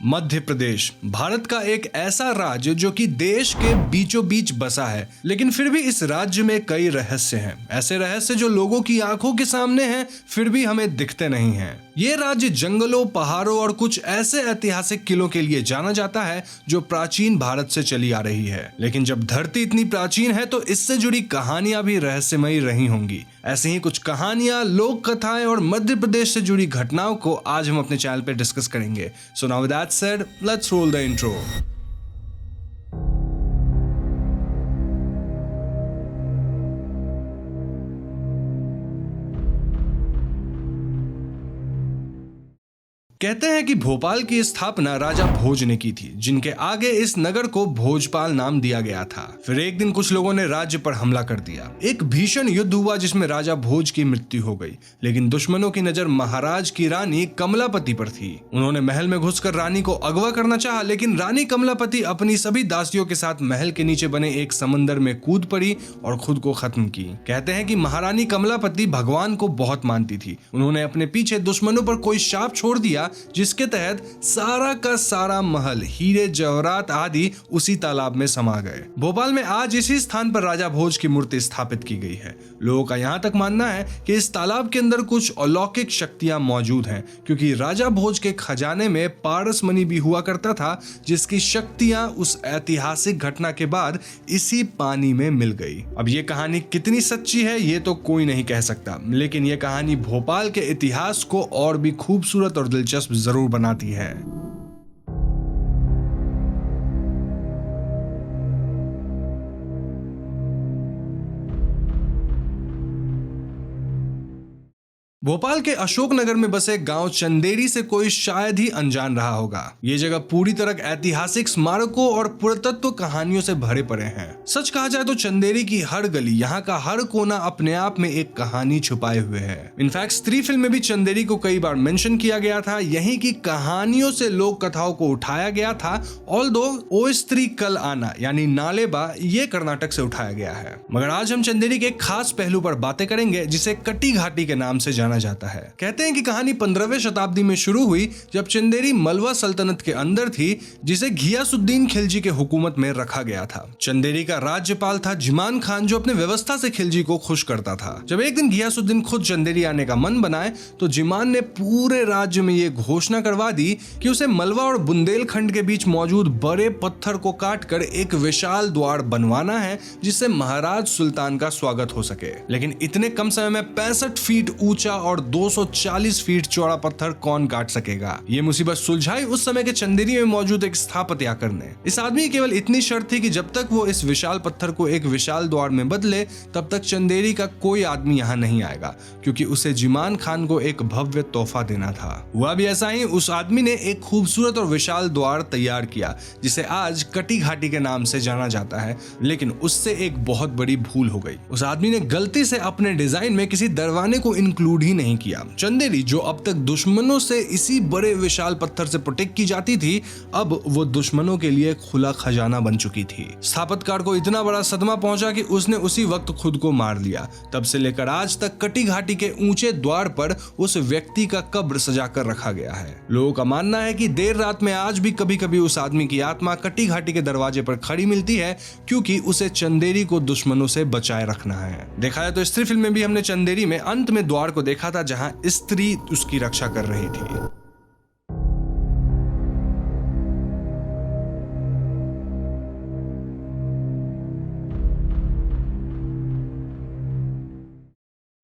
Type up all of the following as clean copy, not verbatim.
मध्य प्रदेश भारत का एक ऐसा राज्य जो कि देश के बीचों बीच बसा है, लेकिन फिर भी इस राज्य में कई रहस्य हैं। ऐसे रहस्य जो लोगों की आंखों के सामने हैं फिर भी हमें दिखते नहीं हैं। ये राज्य जंगलों, पहाड़ों और कुछ ऐसे ऐतिहासिक किलों के लिए जाना जाता है जो प्राचीन भारत से चली आ रही है। लेकिन जब धरती इतनी प्राचीन है तो इससे जुड़ी कहानियां भी रहस्यमयी रही होंगी। ऐसी ही कुछ कहानियां, लोक कथाएं और मध्य प्रदेश से जुड़ी घटनाओं को आज हम अपने चैनल पे डिस्कस करेंगे। So now with that said, let's roll the intro. कहते हैं कि भोपाल की स्थापना राजा भोज ने की थी, जिनके आगे इस नगर को भोजपाल नाम दिया गया था। फिर एक दिन कुछ लोगों ने राज्य पर हमला कर दिया। एक भीषण युद्ध हुआ जिसमें राजा भोज की मृत्यु हो गई, लेकिन दुश्मनों की नजर महाराज की रानी कमलापति पर थी। उन्होंने महल में घुसकर रानी को अगवा करना चाहा, लेकिन रानी कमलापति अपनी सभी दासियों के साथ महल के नीचे बने एक समंदर में कूद पड़ी और खुद को खत्म की। कहते हैं कि महारानी कमलापति भगवान को बहुत मानती थी। उन्होंने अपने पीछे दुश्मनों पर कोई शाप छोड़ दिया जिसके तहत सारा का सारा महल, हीरे जवाहरात आदि उसी तालाब में समा गए। भोपाल में आज इसी स्थान पर राजा भोज की मूर्ति स्थापित की गई है। लोगों का यहाँ तक मानना है कि इस तालाब के अंदर कुछ अलौकिक शक्तियां मौजूद हैं, क्योंकि राजा भोज के खजाने में पारस मणि भी हुआ करता था, जिसकी शक्तियां उस ऐतिहासिक घटना के बाद इसी पानी में मिल गई। अब ये कहानी कितनी सच्ची है ये तो कोई नहीं कह सकता, लेकिन ये कहानी भोपाल के इतिहास को और भी खूबसूरत और दिलचस्प जरूर बनाती है। भोपाल के अशोक नगर में बसे गांव चंदेरी से कोई शायद ही अनजान रहा होगा। ये जगह पूरी तरह ऐतिहासिक स्मारकों और पुरातत्व कहानियों से भरे पड़े हैं। सच कहा जाए तो चंदेरी की हर गली, यहाँ का हर कोना अपने आप में एक कहानी छुपाए हुए है। इनफैक्ट स्त्री फिल्म में भी चंदेरी को कई बार मेंशन किया गया था। यहीं की कहानियों से लोक कथाओं को उठाया गया था। ऑल्दो ओ स्त्री कल आना यानी नालेबा ये कर्नाटक से उठाया गया है। मगर आज हम चंदेरी के एक खास पहलू पर बातें करेंगे जिसे कटी घाटी के नाम से जाना जाता है। कहते हैं कि कहानी 15वीं शताब्दी में शुरू हुई जब चंदेरी मलवा सल्तनत के अंदर थी, जिसे घियासुद्दीन खिलजी के हुकूमत में रखा गया था। चंदेरी का राज्यपाल था जिमान खान, जो अपने व्यवस्था से खिलजी को खुश करता था। जब एक दिन घियासुद्दीन खुद चंदेरी आने का मन बनाए तो जिमान ने पूरे राज्य में यह घोषणा करवा दी कि उसे मलवा और बुंदेलखंड के बीच मौजूद बड़े पत्थर को काटकर एक विशाल द्वार बनवाना है, जिससे महाराज सुल्तान का स्वागत हो सके। लेकिन इतने कम समय में 65 फीट ऊंचा और 240 फीट चौड़ा पत्थर कौन काट सकेगा? ये मुसीबत सुलझाई उस समय के चंदेरी में मौजूद एक स्थापत्य याकर ने। इस आदमी की केवल इतनी शर्त थी कि जब तक वो इस विशाल पत्थर को एक विशाल द्वार में बदले तब तक चंदेरी का कोई आदमी यहाँ नहीं आएगा, क्योंकि उसे जिमान खान को एक भव्य तोहफा देना था। हुआ भी ऐसा ही। उस आदमी ने एक खूबसूरत और विशाल द्वार तैयार किया, जिसे आज कटी घाटी के नाम से जाना जाता है। लेकिन उससे एक बहुत बड़ी भूल हो गई। उस आदमी ने गलती से अपने डिजाइन में किसी दरवाजे को इंक्लूड ही नहीं किया। चंदेरी जो अब तक दुश्मनों से इसी बड़े विशाल पत्थर से प्रोटेक्ट की जाती थी, अब वो दुश्मनों के लिए खुला खजाना बन चुकी थी। स्थापत्यकार को इतना बड़ा सदमा पहुंचा कि उसने उसी वक्त खुद को मार लिया। तब से लेकर आज तक कटी घाटी के ऊंचे द्वार पर उस व्यक्ति का कब्र सजाकर रखा गया है। लोगों का मानना है कि देर रात में आज भी कभी कभी उस आदमी की आत्मा कटी घाटी के दरवाजे पर खड़ी मिलती है, क्योंकि उसे चंदेरी को दुश्मनों से बचाए रखना है। देखा जाए तो स्त्री फिल्म में भी हमने चंदेरी में अंत में द्वार को देखा था, जहां स्त्री उसकी रक्षा कर रही थी।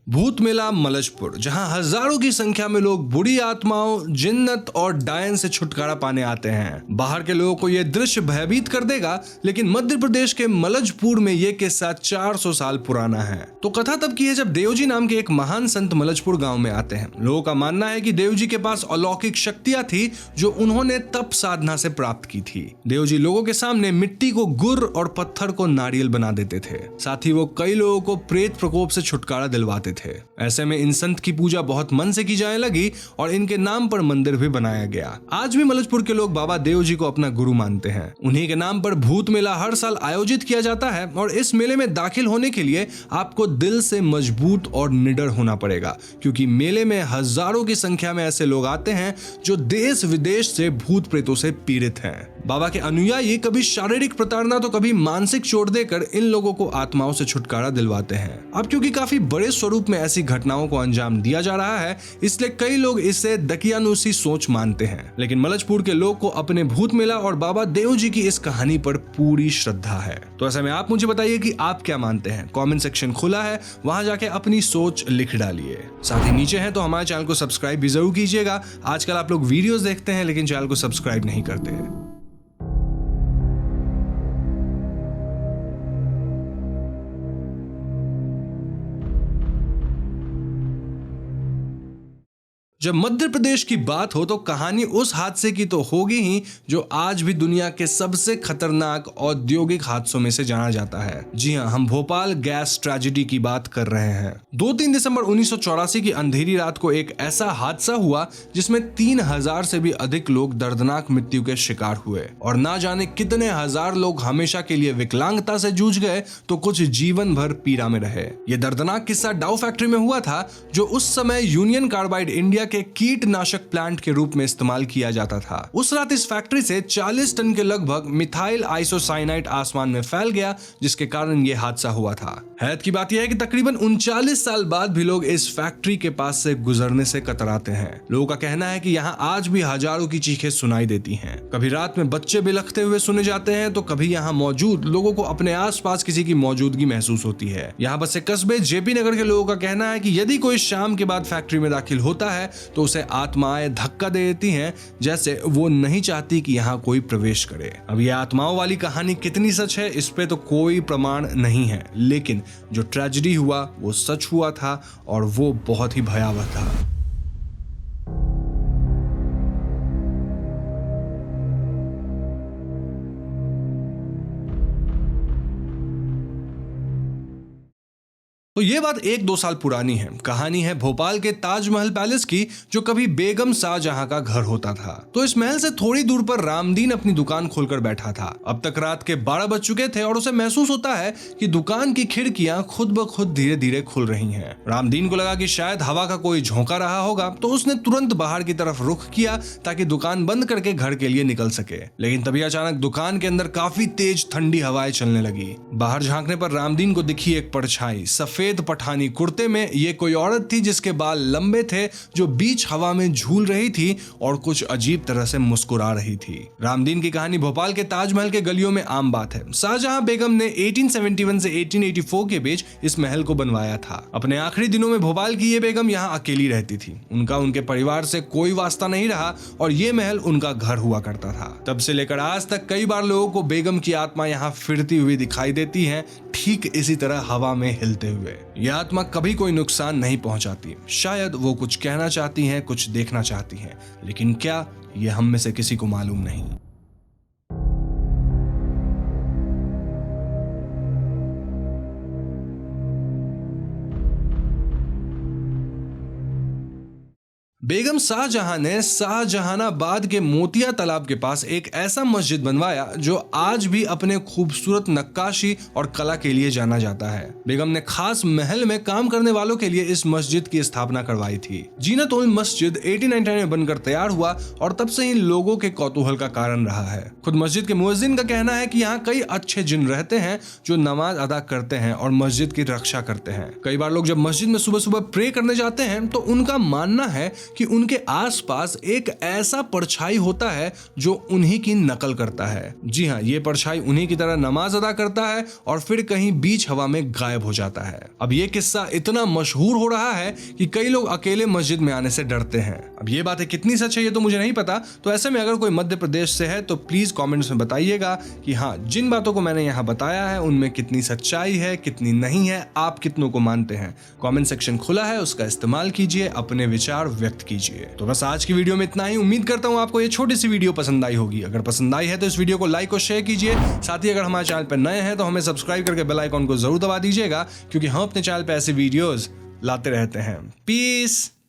भूत मेला मलजपुर, जहां हजारों की संख्या में लोग बुरी आत्माओं, जिन्नत और डायन से छुटकारा पाने आते हैं। बाहर के लोगों को यह दृश्य भयभीत कर देगा, लेकिन मध्य प्रदेश के मलजपुर में यह किस्सा 400 साल पुराना है। तो कथा तब की है जब देवजी नाम के एक महान संत मलजपुर गांव में आते हैं। लोगों का मानना है कि देवजी के पास अलौकिक शक्तियां थी जो उन्होंने तप साधना से प्राप्त की थी। देवजी लोगों के सामने मिट्टी को गुर और पत्थर को नारियल बना देते थे। साथ ही वो कई लोगों को प्रेत प्रकोप से छुटकारा दिलवाते थे। थे। ऐसे में इन संत की पूजा बहुत मन से की जाने लगी और इनके नाम पर मंदिर भी बनाया गया। आज भी मलजपुर के लोग बाबा देव जी को अपना गुरु मानते हैं। उन्हीं के नाम पर भूत मेला हर साल आयोजित किया जाता है और इस मेले में दाखिल होने के लिए आपको दिल से मजबूत और निडर होना पड़ेगा, क्योंकि मेले में हजारों की संख्या में ऐसे लोग आते हैं जो देश विदेश से भूत प्रेतों से पीड़ित हैं। बाबा के अनुयायी कभी शारीरिक प्रताड़ना तो कभी मानसिक चोट देकर इन लोगों को आत्माओं से छुटकारा दिलवाते हैं। अब क्योंकि काफी बड़े स्वरूप में ऐसी घटनाओं को अंजाम दिया जा रहा है, इसलिए कई लोग इसे दकियानुसी सोच मानते हैं। लेकिन मलजपुर के लोग को अपने भूत मेला और बाबा देव जी की इस कहानी पर पूरी श्रद्धा है। तो ऐसे में आप मुझे बताइए कि आप क्या मानते हैं। कमेंट सेक्शन खुला है, वहां जाके अपनी सोच लिख डालिए। साथ ही नीचे हैं तो हमारे चैनल को सब्सक्राइब भी जरूर कीजिएगा। आजकल आप लोग वीडियोस देखते हैं लेकिन चैनल को सब्सक्राइब नहीं करते हैं। जब मध्य प्रदेश की बात हो तो कहानी उस हादसे की तो होगी ही जो आज भी दुनिया के सबसे खतरनाक औद्योगिक हादसों में से जाना जाता है। जी हां, हम भोपाल गैस ट्रेजेडी की बात कर रहे हैं। 2-3 दिसंबर 1984 की अंधेरी रात को एक ऐसा हादसा हुआ जिसमें 3000 से भी अधिक लोग दर्दनाक मृत्यु के शिकार हुए और ना जाने कितने हजार लोग हमेशा के लिए विकलांगता से जूझ गए तो कुछ जीवन भर पीड़ा में रहे। ये दर्दनाक किस्सा डाउ फैक्ट्री में हुआ था, जो उस समय यूनियन कार्बाइड इंडिया के कीटनाशक प्लांट के रूप में इस्तेमाल किया जाता था। उस रात इस फैक्ट्री से 40 टन के लगभग मिथाइल आइसोसाइनाइड आसमान में फैल गया, जिसके कारण यह हादसा हुआ था। हैरत की बात यह है कि तकरीबन 39 साल बाद भी लोग इस फैक्ट्री के पास से गुजरने से कतराते हैं। लोगों का कहना है कि यहाँ आज भी हजारों की चीखें सुनाई देती हैं। कभी रात में बच्चे बिलखते हुए सुने जाते हैं तो कभी यहाँ मौजूद लोगों को अपने आसपास किसी की मौजूदगी महसूस होती है। यहाँ बसे कस्बे जेपी नगर के लोगों का कहना है कि यदि कोई शाम के बाद फैक्ट्री में दाखिल होता है तो उसे आत्माएं धक्का दे देती हैं, जैसे वो नहीं चाहती कि यहाँ कोई प्रवेश करे। अब ये आत्माओं वाली कहानी कितनी सच है इस पे तो कोई प्रमाण नहीं है, लेकिन जो ट्रेजेडी हुआ वो सच हुआ था और वो बहुत ही भयावह था। तो ये बात 1-2 साल पुरानी है। कहानी है भोपाल के ताजमहल पैलेस की, जो कभी बेगम शाहजहां का घर होता था। तो इस महल से थोड़ी दूर पर रामदीन अपनी दुकान खोलकर बैठा था। अब तक रात के 12 बज चुके थे और उसे महसूस होता है कि दुकान की खिड़कियां खुद ब खुद धीरे धीरे खुल रही हैं। रामदीन को लगा कि शायद हवा का कोई झोंका रहा होगा, तो उसने तुरंत बाहर की तरफ रुख किया ताकि दुकान बंद करके घर के लिए निकल सके। लेकिन तभी अचानक दुकान के अंदर काफी तेज ठंडी हवाएं चलने लगी। बाहर झांकने पर रामदीन को दिखी एक परछाई। सफेद पठानी कुर्ते में ये कोई औरत थी जिसके बाल लंबे थे, जो बीच हवा में झूल रही थी और कुछ अजीब तरह से मुस्कुरा रही थी। रामदीन की कहानी भोपाल के ताजमहल के गलियों में आम बात है। शाहजहां बेगम ने 1871 से 1884 के बीच इस महल को बनवाया था। अपने आखिरी दिनों में भोपाल की ये बेगम यहाँ अकेली रहती थी। उनका उनके परिवार से कोई वास्ता नहीं रहा और ये महल उनका घर हुआ करता था। तब से लेकर आज तक कई बार लोगों को बेगम की आत्मा यहाँ फिरती हुई दिखाई देती है, ठीक इसी तरह हवा में हिलते हुए। यह आत्मा कभी कोई नुकसान नहीं पहुंचाती। शायद वो कुछ कहना चाहती हैं, कुछ देखना चाहती हैं, लेकिन क्या, ये हम में से किसी को मालूम नहीं। बेगम शाहजहां ने शाहजहानाबाद के मोतिया तालाब के पास एक ऐसा मस्जिद बनवाया जो आज भी अपने खूबसूरत नक्काशी और कला के लिए जाना जाता है। बेगम ने खास महल में काम करने वालों के लिए इस मस्जिद की स्थापना करवाई थी। जीनत उल मस्जिद 1899 में बनकर तैयार हुआ और तब से ही लोगों के कौतूहल का कारण रहा है। खुद मस्जिद के मुअज्जिन का कहना है कि यहाँ कई अच्छे जिन रहते हैं जो नमाज अदा करते हैं और मस्जिद की रक्षा करते हैं। कई बार लोग जब मस्जिद में सुबह सुबह प्रे करने जाते हैं तो उनका मानना है कि उनके आसपास एक ऐसा परछाई होता है जो उन्हीं की नकल करता है। जी हाँ, ये परछाई उन्हीं की तरह नमाज अदा करता है और फिर कहीं बीच हवा में गायब हो जाता है। अब ये किस्सा इतना मशहूर हो रहा है कि कई लोग अकेले मस्जिद में आने से डरते हैं। अब ये बातें कितनी सच है ये तो मुझे नहीं पता। तो ऐसे में अगर कोई मध्य प्रदेश से है तो प्लीज कॉमेंट्स में बताइएगा कि हाँ, जिन बातों को मैंने यहाँ बताया है उनमें कितनी सच्चाई है, कितनी नहीं है, आप कितनों को मानते हैं। कॉमेंट सेक्शन खुला है, उसका इस्तेमाल कीजिए, अपने विचार व्यक्त कीजिए। तो बस आज की वीडियो में इतना ही। उम्मीद करता हूँ आपको ये छोटी सी वीडियो पसंद आई होगी। अगर पसंद आई है तो इस वीडियो को लाइक और शेयर कीजिए। साथ ही अगर हमारे चैनल पर नए हैं तो हमें सब्सक्राइब करके बेल आइकॉन को जरूर दबा दीजिएगा, क्योंकि हम अपने चैनल पर ऐसे वीडियोस लाते रहते हैं। पीस।